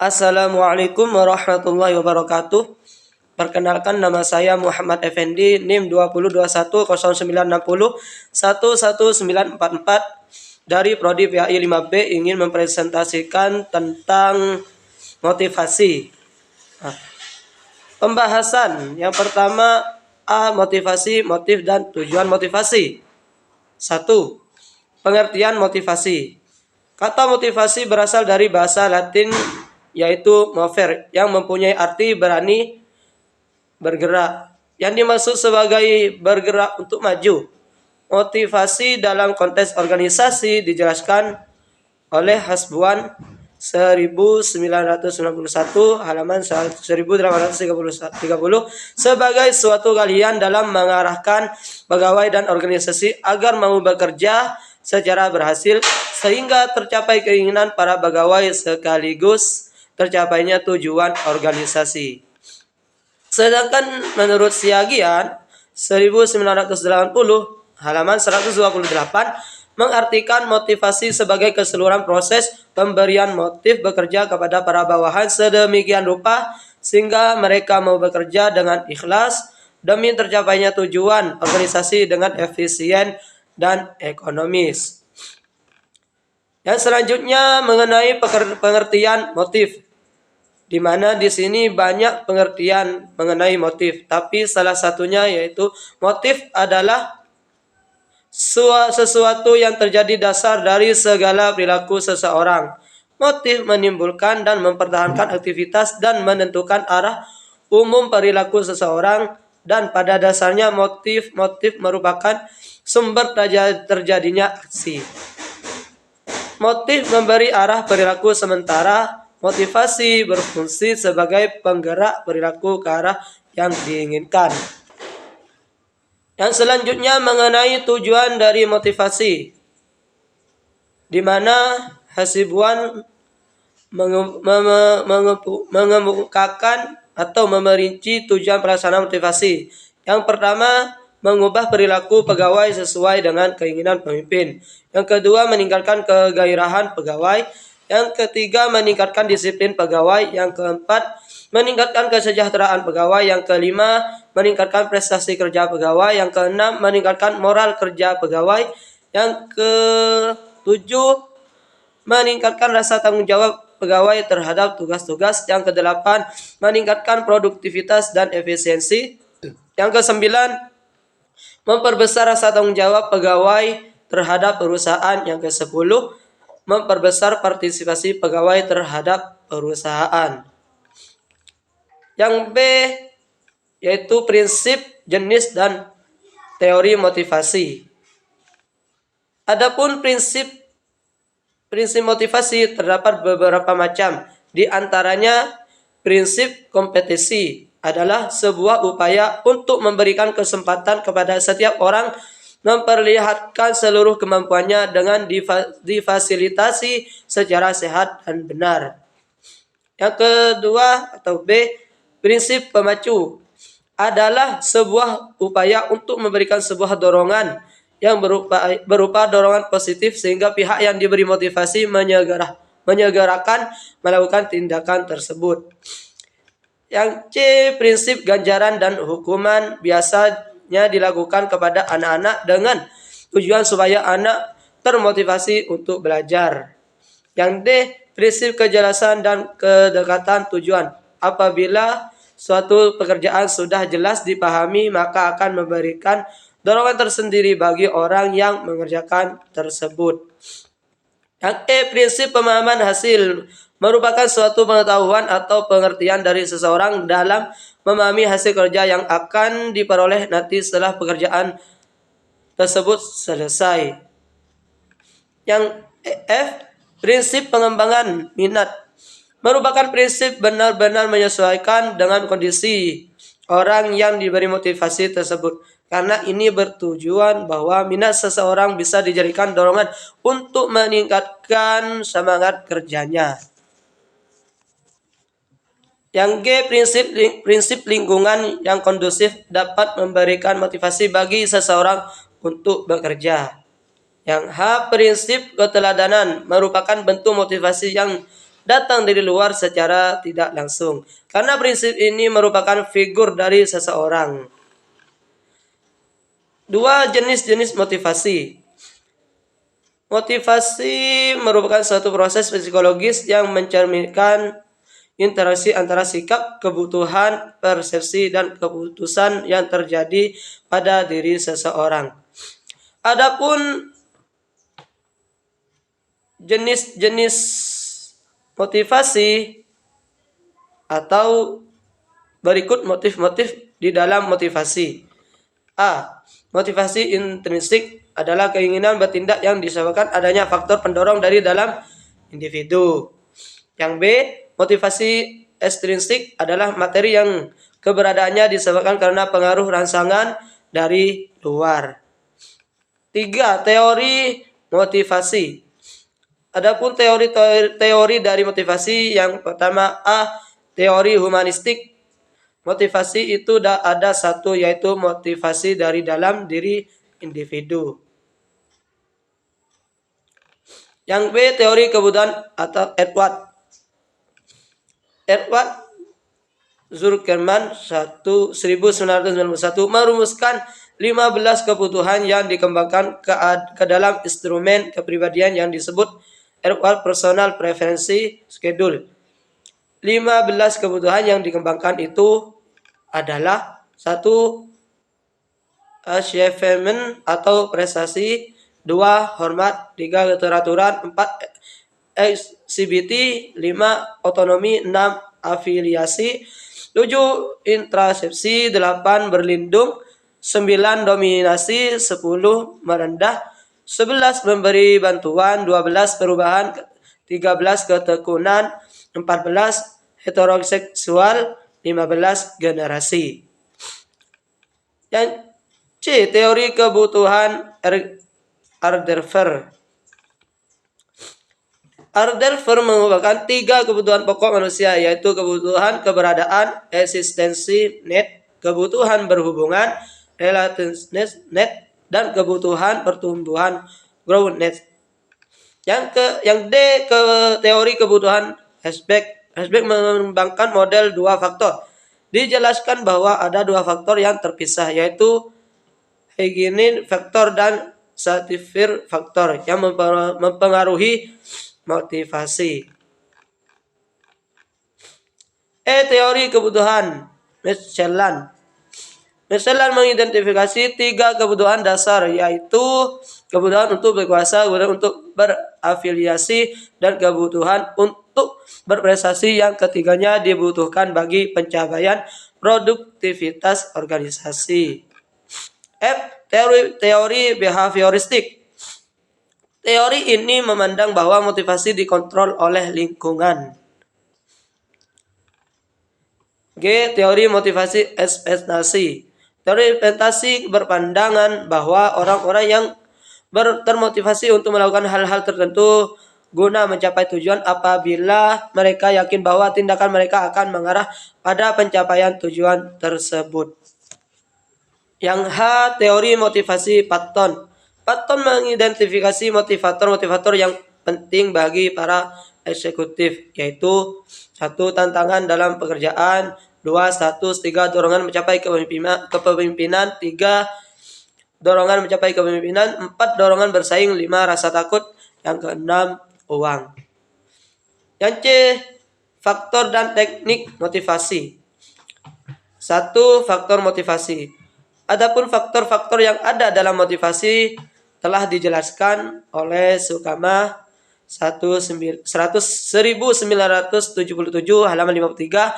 Assalamualaikum warahmatullahi wabarakatuh. Perkenalkan, nama saya Muhammad Effendi, NIM 202109601194 dari Prodi PAI 5B, ingin mempresentasikan tentang motivasi. Pembahasan yang pertama, motivasi, motif, dan tujuan motivasi. 1. Pengertian motivasi. Kata motivasi berasal dari bahasa Latin yaitu mover, yang mempunyai arti berani bergerak. Yang dimaksud sebagai bergerak untuk maju. Motivasi dalam konteks organisasi dijelaskan oleh Hasbuan 1991 halaman 1830 sebagai suatu galian dalam mengarahkan pegawai dan organisasi agar mau bekerja secara berhasil sehingga tercapai keinginan para pegawai sekaligus tercapainya tujuan organisasi. Sedangkan menurut Siagian 1980 halaman 128 mengartikan motivasi sebagai keseluruhan proses pemberian motif bekerja kepada para bawahan sedemikian rupa sehingga mereka mau bekerja dengan ikhlas demi tercapainya tujuan organisasi dengan efisien dan ekonomis. Yang selanjutnya mengenai pengertian motif, di mana di sini banyak pengertian mengenai motif, tapi salah satunya yaitu motif adalah sesuatu yang terjadi dasar dari segala perilaku seseorang. Motif menimbulkan dan mempertahankan aktivitas dan menentukan arah umum perilaku seseorang, dan pada dasarnya motif merupakan sumber terjadinya aksi. Motif memberi arah perilaku, sementara motivasi berfungsi sebagai penggerak perilaku ke arah yang diinginkan. Yang selanjutnya mengenai tujuan dari motivasi, di mana Hasibuan mengemukakan atau memerinci tujuan pelaksanaan motivasi. Yang pertama, mengubah perilaku pegawai sesuai dengan keinginan pemimpin. Yang kedua, meningkatkan kegairahan pegawai. Yang ketiga, meningkatkan disiplin pegawai. Yang keempat, meningkatkan kesejahteraan pegawai. Yang kelima, meningkatkan prestasi kerja pegawai. Yang keenam, meningkatkan moral kerja pegawai. Yang ketujuh, meningkatkan rasa tanggung jawab pegawai terhadap tugas-tugas. Yang kedelapan, meningkatkan produktivitas dan efisiensi. Yang kesembilan, memperbesar rasa tanggung jawab pegawai terhadap perusahaan. Yang ke-10, memperbesar partisipasi pegawai terhadap perusahaan. Yang B yaitu prinsip, jenis, dan teori motivasi. Adapun prinsip motivasi terdapat beberapa macam. Di antaranya, prinsip kompetisi adalah sebuah upaya untuk memberikan kesempatan kepada setiap orang memperlihatkan seluruh kemampuannya dengan difasilitasi secara sehat dan benar. Yang kedua atau B, prinsip pemacu adalah sebuah upaya untuk memberikan sebuah dorongan yang berupa dorongan positif sehingga pihak yang diberi motivasi menyegerakan melakukan tindakan tersebut. Yang C, prinsip ganjaran dan hukuman biasanya dilakukan kepada anak-anak dengan tujuan supaya anak termotivasi untuk belajar. Yang D, prinsip kejelasan dan kedekatan tujuan. Apabila suatu pekerjaan sudah jelas dipahami, maka akan memberikan dorongan tersendiri bagi orang yang mengerjakan tersebut. Yang E, prinsip pemahaman hasil merupakan suatu pengetahuan atau pengertian dari seseorang dalam memahami hasil kerja yang akan diperoleh nanti setelah pekerjaan tersebut selesai. Yang F, prinsip pengembangan minat merupakan prinsip benar-benar menyesuaikan dengan kondisi orang yang diberi motivasi tersebut, karena ini bertujuan bahwa minat seseorang bisa dijadikan dorongan untuk meningkatkan semangat kerjanya. Yang G, prinsip lingkungan yang kondusif dapat memberikan motivasi bagi seseorang untuk bekerja. Yang H, prinsip keteladanan merupakan bentuk motivasi yang datang dari luar secara tidak langsung. Karena prinsip ini merupakan figur dari seseorang. 2. Jenis-jenis motivasi. Motivasi merupakan suatu proses psikologis yang mencerminkan interaksi antara sikap, kebutuhan, persepsi, dan keputusan yang terjadi pada diri seseorang. Adapun jenis-jenis motivasi atau berikut motif-motif di dalam motivasi. A. Motivasi intrinsik adalah keinginan bertindak yang disebabkan adanya faktor pendorong dari dalam individu. Yang B. Motivasi ekstrinsik adalah materi yang keberadaannya disebabkan karena pengaruh rangsangan dari luar. 3. Teori motivasi. Adapun teori dari motivasi, yang pertama A. Teori humanistik. Motivasi itu ada satu, yaitu motivasi dari dalam diri individu. Yang B. Teori kebutuhan atau Edward Zuckerman 1991 merumuskan 15 kebutuhan yang dikembangkan ke dalam instrumen kepribadian yang disebut Edward Personal Preference Schedule. 15 kebutuhan yang dikembangkan itu adalah 1. Achievement atau prestasi, 2. Hormat, 3. keteraturan, 4. Exhibiti, 5. Otonomi, 6. Afiliasi, 7. Intrasepsi, 8. Berlindung, 9. Dominasi, 10. Merendah, 11. Memberi bantuan, 12. Perubahan, 13. Ketekunan, 14. Heteroseksual, 15. Generasi. Yang C. Teori kebutuhan Arderfer. Arderfer mengumpulkan 3 kebutuhan pokok manusia, yaitu kebutuhan keberadaan, eksistensi, need, kebutuhan berhubungan, relatedness, need, dan kebutuhan pertumbuhan, growth, need. Yang D. Teori kebutuhan Herzberg mengembangkan model 2 faktor. Dijelaskan bahwa ada 2 faktor yang terpisah, yaitu hygiene faktor dan satisfier faktor yang mempengaruhi motivasi. Teori kebutuhan Michelin mengidentifikasi 3 kebutuhan dasar, yaitu kebutuhan untuk berkuasa, kebutuhan untuk berafiliasi, dan kebutuhan untuk berprestasi. Yang ketiganya dibutuhkan bagi pencapaian produktivitas organisasi. F. Teori behavioristik. Teori ini memandang bahwa motivasi dikontrol oleh lingkungan. G. Teori motivasi ekspektasi. Teori ekspektasi berpandangan bahwa orang-orang yang termotivasi untuk melakukan hal-hal tertentu guna mencapai tujuan apabila mereka yakin bahwa tindakan mereka akan mengarah pada pencapaian tujuan tersebut. Yang H. Teori motivasi Patton. Patton mengidentifikasi motivator-motivator yang penting bagi para eksekutif, yaitu 1. Tantangan dalam pekerjaan, 2. Status, 3. Dorongan mencapai kepemimpinan, 3. Dorongan mencapai kepemimpinan, 4. Dorongan bersaing, 5. Rasa takut, yang ke-6. Uang. Yang C. Faktor dan teknik motivasi. 1. Faktor motivasi. Adapun faktor-faktor yang ada dalam motivasi telah dijelaskan oleh Sukama 1977 halaman 53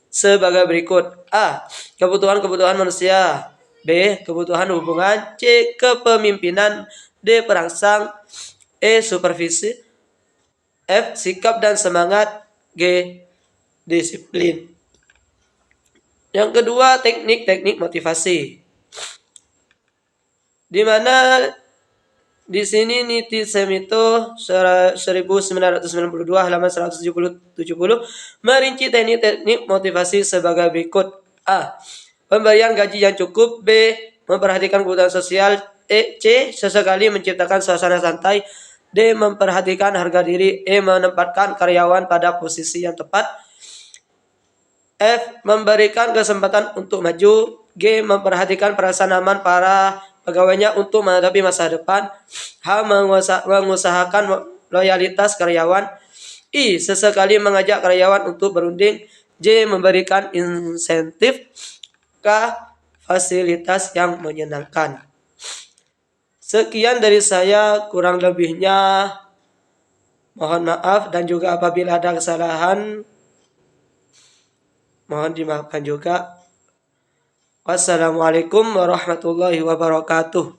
sebagai berikut. A. Kebutuhan-kebutuhan manusia. B. Kebutuhan hubungan. C. Kepemimpinan. D. Perangsang. E. Supervisi. F. Sikap dan semangat. G. Disiplin. Yang kedua, teknik motivasi. Di mana di sini Niti Semito 1992 halaman 170 merinci teknik motivasi sebagai berikut. A. Pemberian gaji yang cukup. B. Memperhatikan kebutuhan sosial. C. Sesekali menciptakan suasana santai. D. Memperhatikan harga diri. E. Menempatkan karyawan pada posisi yang tepat. F. Memberikan kesempatan untuk maju. G. Memperhatikan perasaan aman para pegawainya untuk menghadapi masa depan. H. Mengusahakan loyalitas karyawan. I. Sesekali mengajak karyawan untuk berunding. J. Memberikan insentif. K. Fasilitas yang menyenangkan. Sekian dari saya, kurang lebihnya mohon maaf, dan juga apabila ada kesalahan mohon dimaafkan juga. Wassalamualaikum warahmatullahi wabarakatuh.